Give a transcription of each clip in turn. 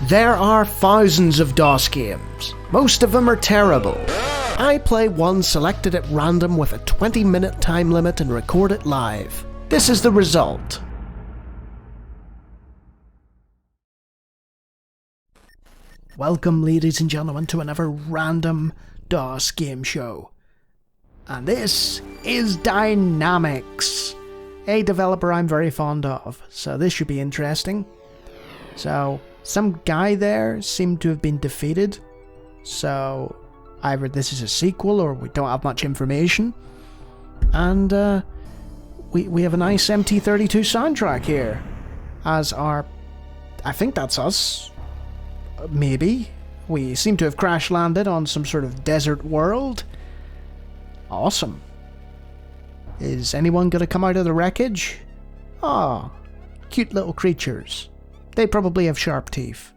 There are thousands of DOS games. Most of them are terrible. I play one selected at random with a 20-minute time limit and record it live. This is the result. Welcome, ladies and gentlemen, to another random DOS game show. And this is Dynamix, a developer I'm very fond of, so this should be interesting. So, some guy there seemed to have been defeated, so either this is a sequel or we don't have much information. And we have a nice MT32 soundtrack here as our... I think that's us. Maybe. We seem to have crash landed on some sort of desert world. Awesome. Is anyone going to come out of the wreckage? Ah, cute little creatures. They probably have sharp teeth.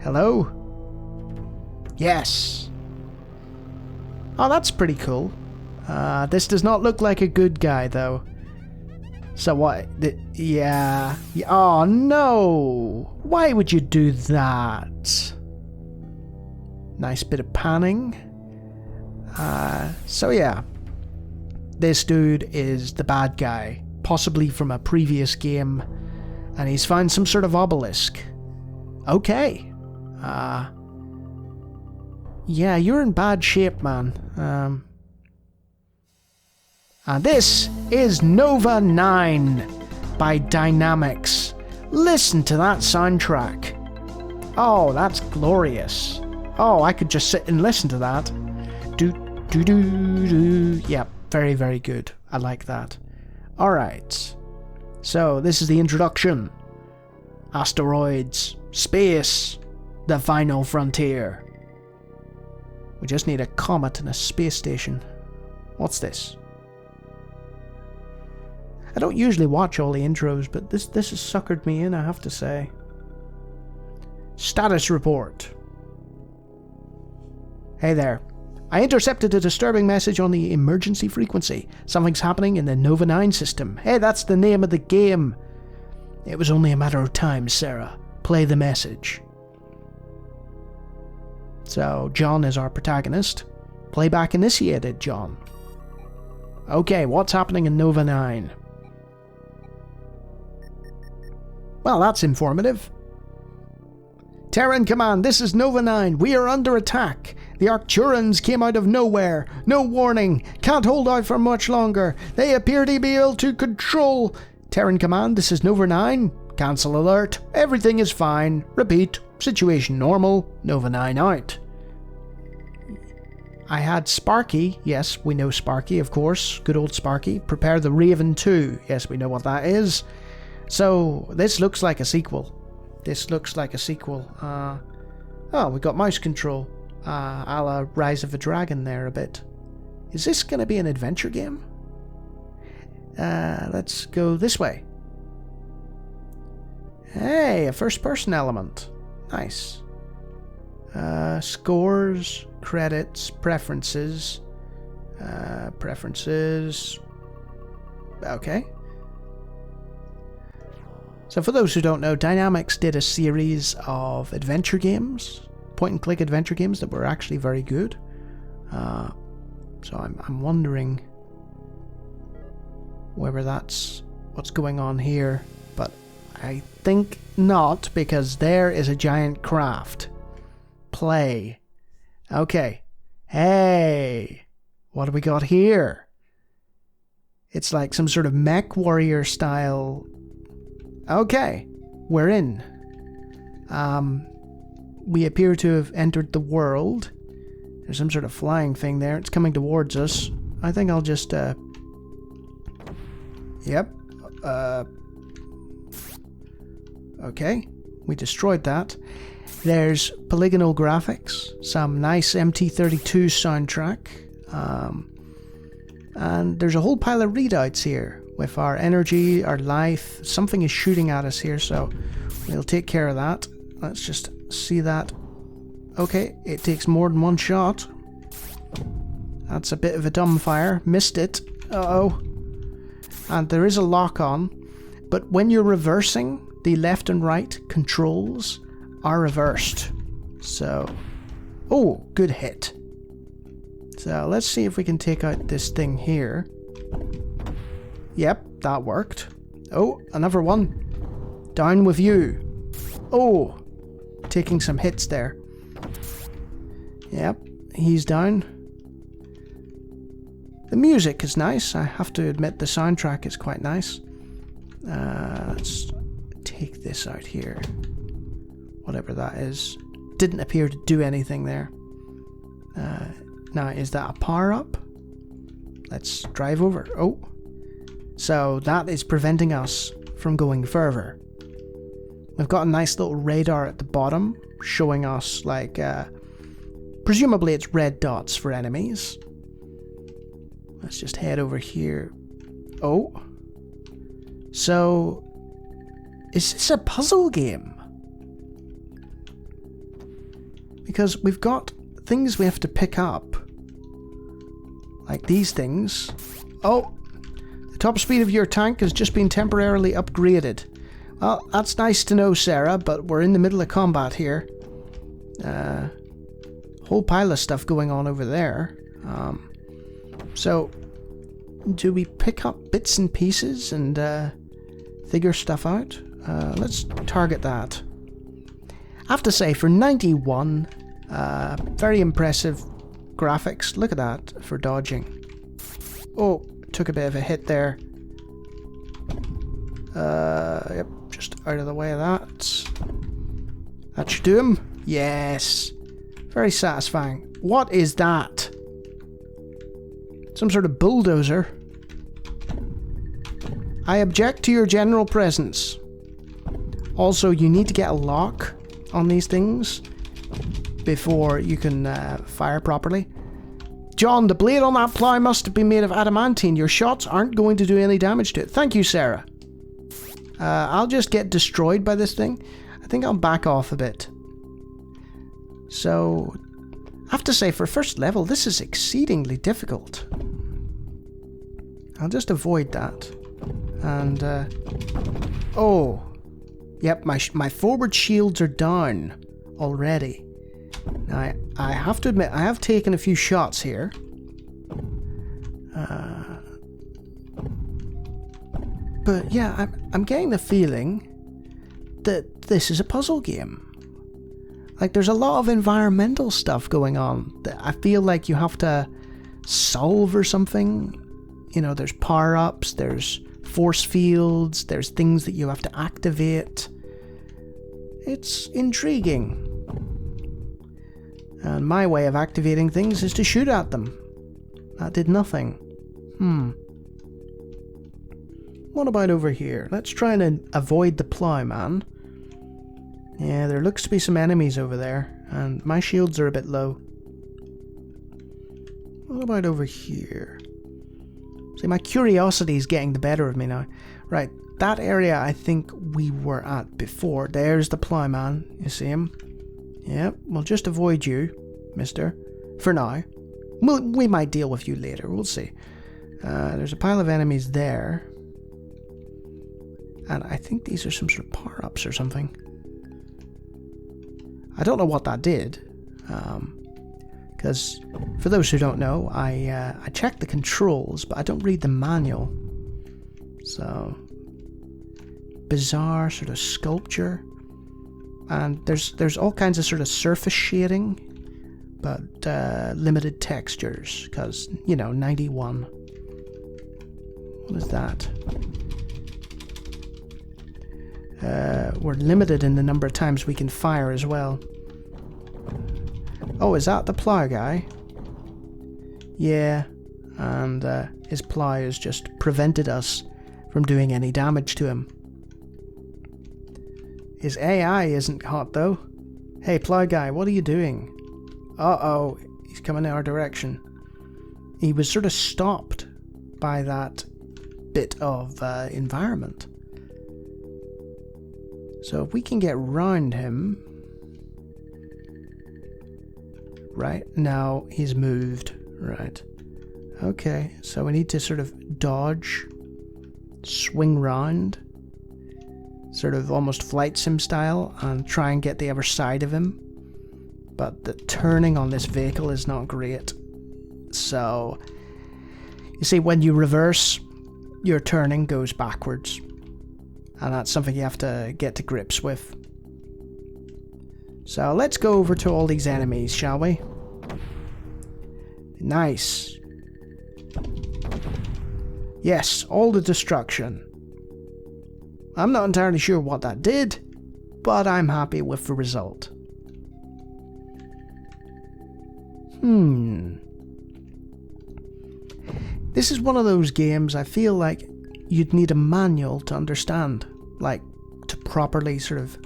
Hello? Yes. Oh, that's pretty cool. This does not look like a good guy, though. So what? Yeah. Oh, no! Why would you do that? Nice bit of panning. So yeah. This dude is the bad guy, possibly from a previous game, and he's found some sort of obelisk. Okay. Yeah, you're in bad shape, man. And this is Nova 9 by Dynamix. Listen to that soundtrack. Oh, that's glorious. Oh, I could just sit and listen to that. Yep, very, very good. I like that. Alright. So, this is the introduction. Asteroids. Space. The final frontier. We just need a comet and a space station. What's this? I don't usually watch all the intros, but this has suckered me in, I have to say. Status report. Hey there. I intercepted a disturbing message on the emergency frequency. Something's happening in the Nova 9 system. Hey, that's the name of the game. It was only a matter of time, Sarah. Play the message. So, John is our protagonist. Playback initiated, John. Okay, what's happening in Nova 9? Well, that's informative. Terran Command, this is Nova 9. We are under attack. The Arcturans came out of nowhere. No warning. Can't hold out for much longer. They appear to be able to control... Terran Command, this is Nova 9. Cancel alert. Everything is fine. Repeat. Situation normal. Nova 9 out. I had Sparky. Yes, we know Sparky, of course. Good old Sparky. Prepare the Raven 2. Yes, we know what that is. So, this looks like a sequel. This looks like a sequel. Oh, we got mouse control. A la Rise of the Dragon there a bit. Is this going to be an adventure game? Let's go this way. Hey, a first-person element. Nice. Scores, credits, preferences. Preferences. Okay. So for those who don't know, Dynamix did a series of adventure games, point-and-click adventure games that were actually very good. So I'm wondering whether that's what's going on here, but I think not, because there is a giant craft. Play. Okay. Hey! What do we got here? It's like some sort of Mech Warrior style... Okay, we're in. We appear to have entered the world. There's some sort of flying thing there. It's coming towards us. I think I'll just, Yep. Okay, we destroyed that. There's polygonal graphics, some nice MT32 soundtrack, and there's a whole pile of readouts here. With our energy, our life, something is shooting at us here, so we'll take care of that. Let's just see that. Okay, it takes more than one shot. That's a bit of a dumbfire. Missed it. Uh-oh. And there is a lock-on, but when you're reversing, the left and right controls are reversed. So, oh, good hit. So let's see if we can take out this thing here. Yep, that worked. Oh, another one. Down with you. Oh, taking some hits there. Yep, he's down. The music is nice. I have to admit the soundtrack is quite nice. Let's take this out here. Whatever that is. Didn't appear to do anything there. Now, is that a power-up? Let's drive over. Oh. So that is preventing us from going further. We've got a nice little radar at the bottom showing us, like, presumably it's red dots for enemies. Let's just head over here. Oh. So, is this a puzzle game? Because we've got things we have to pick up. Like these things. Oh! The top speed of your tank has just been temporarily upgraded. Well, that's nice to know, Sarah, but we're in the middle of combat here. Whole pile of stuff going on over there. So, do we pick up bits and pieces and figure stuff out? Let's target that. I have to say, for 91, very impressive graphics. Look at that for dodging. Oh, took a bit of a hit there. Yep, just out of the way of that. That should do him. Yes. Very satisfying. What is that? Some sort of bulldozer. I object to your general presence. Also, you need to get a lock on these things before you can fire properly. John, the blade on that plough must have been made of adamantine. Your shots aren't going to do any damage to it. Thank you, Sarah. I'll just get destroyed by this thing. I think I'll back off a bit. So, I have to say, for first level, this is exceedingly difficult. I'll just avoid that. And, oh. Yep, my forward shields are down already. Now, I have to admit, I have taken a few shots here. But yeah, I'm getting the feeling that this is a puzzle game. Like, there's a lot of environmental stuff going on that I feel like you have to solve or something. You know, there's power-ups, there's force fields, there's things that you have to activate. It's intriguing. And my way of activating things is to shoot at them. That did nothing. What about over here? Let's try and avoid the plowman. Yeah, there looks to be some enemies over there, and my shields are a bit low. What about over here? See, my curiosity is getting the better of me now. Right, that area I think we were at before. There's the plowman. You see him? Yep, we'll just avoid you, mister. For now. We might deal with you later, we'll see. There's a pile of enemies there. And I think these are some sort of power-ups or something. I don't know what that did. Because, for those who don't know, I check the controls, but I don't read the manual. So, bizarre sort of sculpture. And there's all kinds of sort of surface shading, but limited textures, because, you know, 91. What is that? We're limited in the number of times we can fire as well. Oh, is that the plow guy? Yeah, and his plow has just prevented us from doing any damage to him. His AI isn't hot though. Hey, plow guy, what are you doing? Uh-oh, he's coming in our direction. He was sort of stopped by that bit of environment. So if we can get round him... Right, now he's moved. Right. Okay, so we need to sort of dodge, swing round. sort of almost flight sim style, and try and get the other side of him. But the turning on this vehicle is not great. So, you see, when you reverse, your turning goes backwards. And that's something you have to get to grips with. So let's go over to all these enemies, shall we? Nice. Yes, all the destruction. I'm not entirely sure what that did, but I'm happy with the result. This is one of those games I feel like you'd need a manual to understand, like to properly sort of...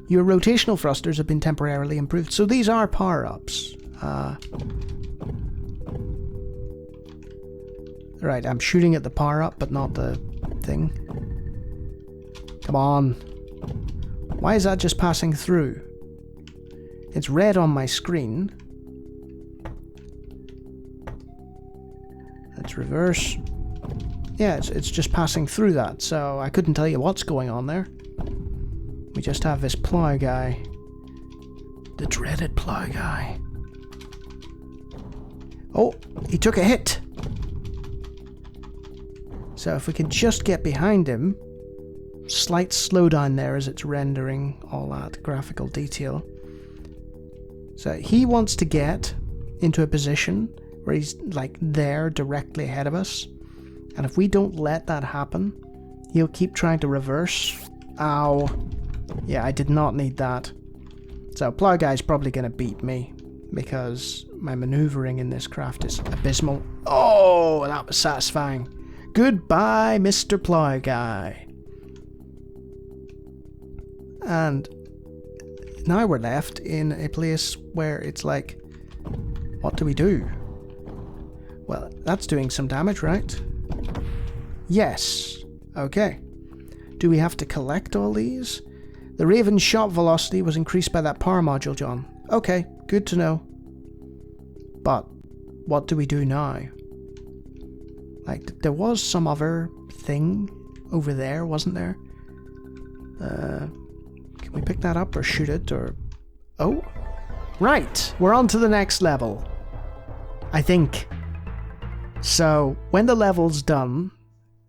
Your rotational thrusters have been temporarily improved, so these are power-ups. Right, I'm shooting at the power-up, but not the thing. Come on. Why is that just passing through? It's red on my screen. Let's reverse. Yeah, it's just passing through that, so I couldn't tell you what's going on there. We just have this plow guy. The dreaded plow guy. Oh, he took a hit! So if we can just get behind him, slight slowdown there as it's rendering all that graphical detail. So he wants to get into a position where he's like there directly ahead of us. And if we don't let that happen, he'll keep trying to reverse. Ow. Yeah, I did not need that. So Plow Guy's probably going to beat me because my maneuvering in this craft is abysmal. Oh, that was satisfying. Goodbye, Mr. Plow Guy. And now we're left in a place where it's like, what do we do? Well, that's doing some damage, right? Yes. Okay. Do we have to collect all these? The Raven's shot velocity was increased by that power module, John. Okay, good to know. But what do we do now? Like, there was some other thing over there, wasn't there? Can we pick that up or shoot it or... Oh! Right! We're on to the next level. I think. So, when the level's done,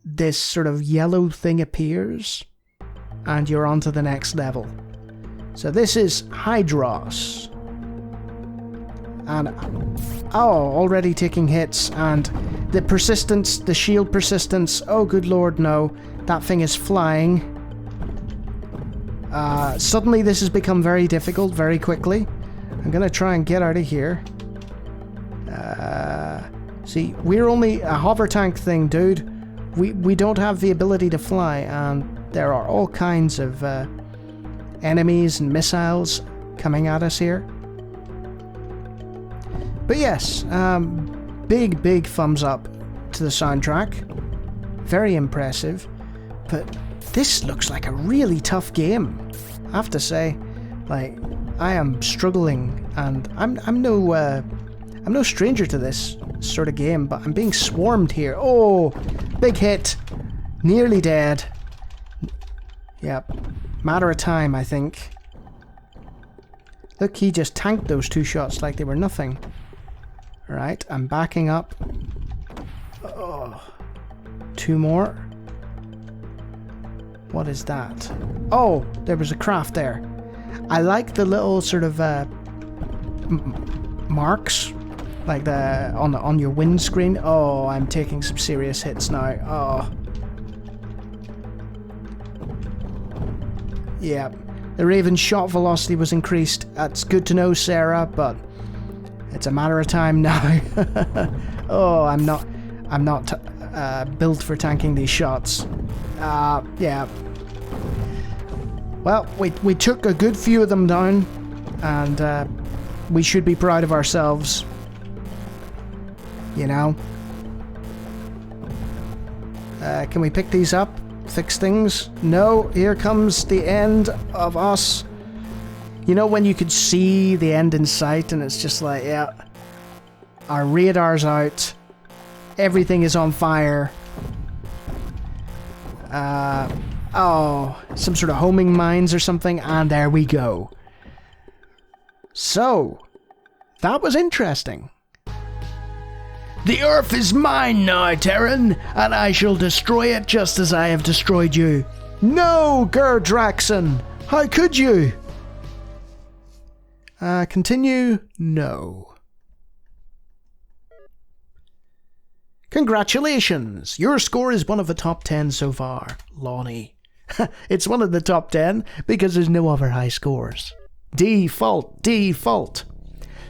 this sort of yellow thing appears, and you're on to the next level. So this is Hydros. And, oh, already taking hits, and the persistence, the shield persistence, oh good lord no, that thing is flying. Suddenly this has become very difficult very quickly. I'm gonna try and get out of here. See, we're only a hovertank thing, dude. We don't have the ability to fly, and there are all kinds of enemies and missiles coming at us here. But yes, big thumbs up to the soundtrack. Very impressive. But this looks like a really tough game, I have to say. Like, I am struggling, and I'm no stranger to this sort of game, but I'm being swarmed here. Oh, big hit. Nearly dead. Yep. Matter of time, I think. Look, he just tanked those two shots like they were nothing. Alright, I'm backing up. Oh. Two more. What is that? Oh, there was a craft there. I like the little sort of marks, like the on your windscreen. Oh, I'm taking some serious hits now. Oh. Yeah, the Raven's shot velocity was increased. That's good to know, Sarah, but it's a matter of time now. Oh, I'm not built for tanking these shots. Yeah. Well, we took a good few of them down, and we should be proud of ourselves. You know? Can we pick these up? Fix things? No, here comes the end of us. You know when you could see the end in sight and it's just like, yeah, our radar's out, everything is on fire. Oh, some sort of homing mines or something, and there we go. So, that was interesting. The Earth is mine now, Terran, and I shall destroy it just as I have destroyed you. No, Gerdraxon! How could you? Continue? No. Congratulations! Your score is one of the top 10 so far, Lonnie. It's one of the top 10 because there's no other high scores. Default.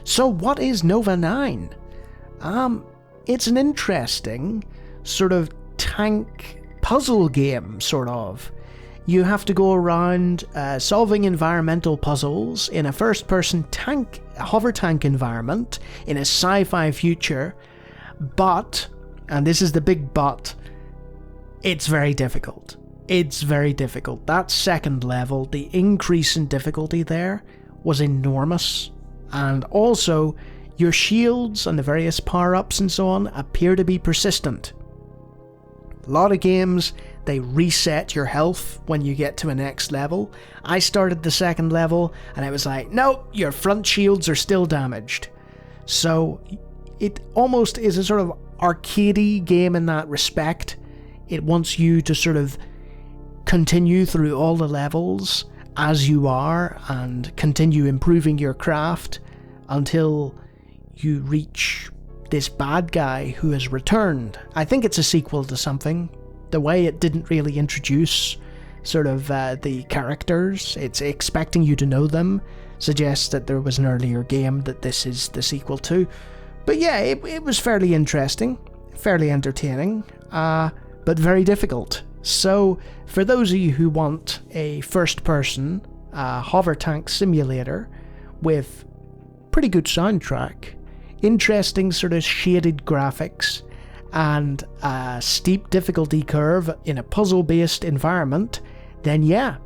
So what is Nova 9? It's an interesting sort of tank puzzle game, sort of. You have to go around solving environmental puzzles in a first-person hover tank environment in a sci-fi future, but, and this is the big but, it's very difficult. It's very difficult. That second level, the increase in difficulty there was enormous, and also your shields and the various power-ups and so on appear to be persistent. A lot of games, they reset your health when you get to a next level. I started the second level and I was like, nope, your front shields are still damaged. So it almost is a sort of arcadey game in that respect. It wants you to sort of continue through all the levels as you are and continue improving your craft until you reach this bad guy who has returned. I think it's a sequel to something. The way it didn't really introduce sort of the characters, it's expecting you to know them, suggests that there was an earlier game that this is the sequel to. But yeah, it was fairly interesting, fairly entertaining, but very difficult. So for those of you who want a first-person hover tank simulator with pretty good soundtrack, interesting sort of shaded graphics, and a steep difficulty curve in a puzzle-based environment, then yeah,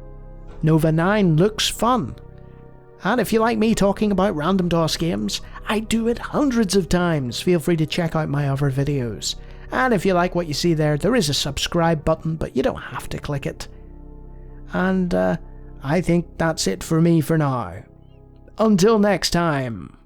Nova 9 looks fun. And if you like me talking about random DOS games, I do it hundreds of times. Feel free to check out my other videos. And if you like what you see there, there is a subscribe button, but you don't have to click it. And I think that's it for me for now. Until next time.